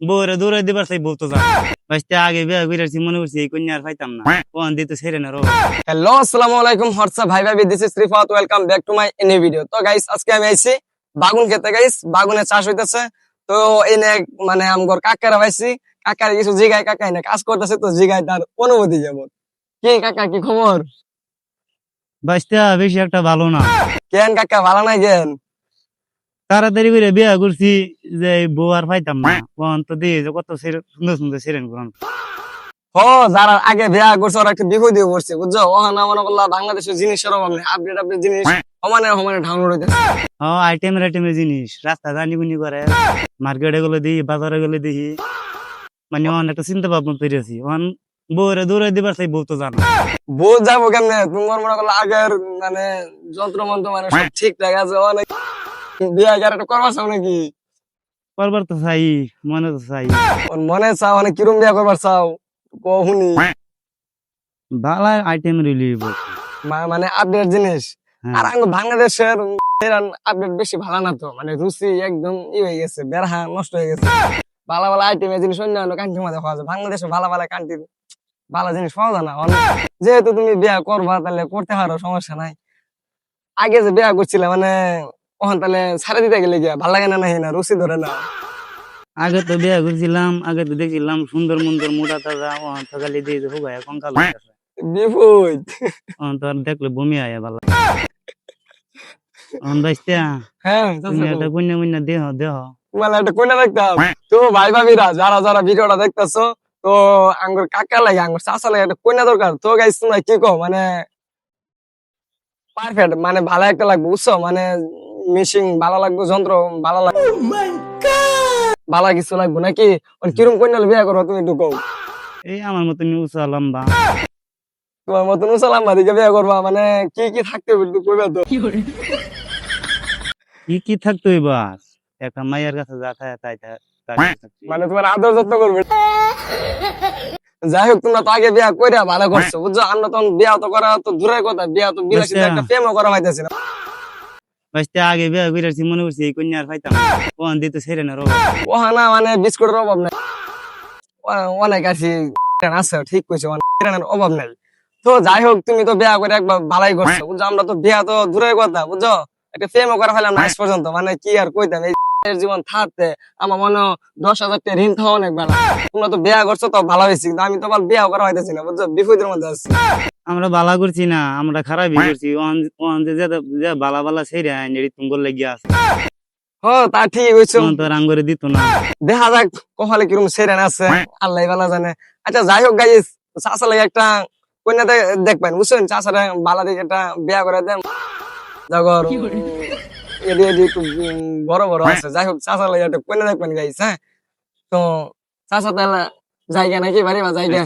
বউরে দৌড়াই দিবার চাই বউ তো যা বাইস্তে আগে বিয়া কইরাছি মনে করছি এই কন্যা আর পাইতাম না কোন দিতে ছেড়ে না রো। হ্যালো আসসালামু আলাইকুম হোয়াটসঅ্যাপ ভাই ভাই this is Rifat welcome back to my new video. তো গাইস আজকে আমি আইছি বাগুন খেতে। গাইস বাগুনে চাষ হইতেছে, তো এনে মানে আমগর কাকারা পাইছি, কাকার কিছু জিগায়, কাকা এনে কাজ করতেছে, তো জিগায় তার অনুভূতি যেমন। কি কাকা কি খবর? বাইস্তে বেশি একটা ভালো না। কেন কাকা ভালো নাই কেন? তাড়াতাড়ি করে বিয়া করছি যে বউ আর পাইতাম না কোন তো দিয়ে যে কত সুন্দর সুন্দর ছিলেন কোন। ও যারা আগে বিয়া করছে ওরা একটু বিপদে পড়ছে বুঝছো। ওখানে মনে করলা বাংলাদেশের জিনিসের অভাব নেই, আপডেট জিনিস সমানে সমানে ডাউনলোড হইতেছে। আইটেমের জিনিস রাস্তা জানি গুনি করে মার্কেটে গুলো দিই বাজারে গুলো দিই মানে অনেকটা চিন্তা ভাবনা পেরেছি বউরে দৌড়াই দিবার চাই বউ তো জানো। বউ যাবো কেমনে? তোমার মনে করলো আগের মানে যন্ত্র মন্ত্র মানে সব ঠিকঠাক আছে, অনেক বিয়া একটা করবা চাও নাকি? করবার তো চাই মনে তো চাই। ওর মনে চাও অনেক কিরম বিয়া করবার চাও কহুনি? ভালো আইটেম রিলিভ মানে আপডেট জিনিস। আর আঙ্গ বাংলাদেশের আপডেট বেশি ভালো না, তো মানে রুচি একদম ই হয়ে গেছে, বেড়া নষ্ট হয়ে গেছে। ভালো ভালো আইটেমের জিনিস অন্যান্য কান্ট্রির মধ্যে পাওয়া যায়, বাংলাদেশে ভালো ভালো কান্ট্রির ভালো জিনিস পাওয়া যায় না। যেহেতু তুমি বিয়া করবা তাহলে করতে পারো, সমস্যা নাই। আগে যে বিয়া করছিলে মানে ওখান তাহলে ছাড়ে দিতে গেলে গিয়া ভাল লাগে না, না রুচি ধরে না? আগে তো বিয়া করছিলাম, আগে তো দেখছিলাম সুন্দর মুন্দর মোটা তাজা সকালে দিয়ে হুগায় কঙ্কাল বিপদ। তো আর দেখলে বমি আয় ভালো বাইস্তে হ্যাঁ একটা কন্যা কন্যা দেহ দেহ মানে একটা কইনা দেখতাম। তো ভাই ভাবিরা যারা যারা ভিডিওটা দেখতেছো, তো আঙ্গুর কাকা লাগে আঙ্গুর চাচা লাগে একটা কইনা দরকার। তো গাইস তোমরা কি কও? মানে পারফেক্ট মানে ভালো একটা লাগবে বুঝছো, মানে মেশিং ভালো লাগবে, যন্ত্র ভালো লাগবে, ভালো কিছু লাগবে নাকি? কিরম কইনা বিয়া করো তুমি একটু কও। এই আমার মতন উঁচা লম্বা তোমার মতন উসালাম দিকে বিয়া করবা, মানে কি কি থাকতে হবে একটু কইবা তো। কি থাকতো এবার একটা মায়ের কাছে যা খায় তাই মানে তোমার আদর যত্ন করবে। যাই হোক তোমরা তো আগে বিয়া কইরা ভালো করছো বুঝছো। আমরা তখন বিয়া তো করা তো দূরের কথা, বিয়া তো বিলাসিতা একটা প্রেমও করা হইতেছে না। বাইস্তে আগে বিয়া কইরাছি মনে করছি এই কন্যা আর পাইতাম না কোন দিতে ছেড়ে না রো। ওহানা মানে বিস্কুটের অভাব নাই, অনেক আছে আছে, ঠিক কইছো, অনেক অভাব নাই। তো যাই হোক তুমি তো বিয়া করে একবার ভালাই করছো বুঝছো। আমরা তো বিয়া তো দূরের কথা বুঝছো, একটা প্রেমও করা ফেলাম না আজ পর্যন্ত। মানে কি আর কইতাম, এই জীবন থাকতে আমার মনে 10,000 টাকা ঋণ থাকা অনেক ভালো। তোমরা তো বিয়া করছো তো ভালো হয়েছে, কিন্তু আমি তো আবার বিয়া করা হইতেছি না বুঝছো, বিপদের মধ্যে আছি। আমরা বালা করছি না, আমরা খারাপই করছি যে বালা বালা সেইরা নেড়ি তুমি বললে গিয়া আছে ও তা ঠিক হইছো। তো রাঙ্গরে দিত না। দেখা যাক কপালে কিরম সেরেন আছে, আল্লাহ ভালো জানে। আচ্ছা যাই হোক গাইস, চাচা লাগে একটা কন্যা দেখবেন বুঝছেন, চাচারা বালা দিকে একটা বিয়া করে দেন। জগর এডি এডি একটু বড় বড় আছে। যাই হোক চাচা লাগে একটা কন্যা দেখবেন গাইস। হ্যাঁ তো চাচা তাহলে জায়গা নাকি বাড়ি বা জায়গা?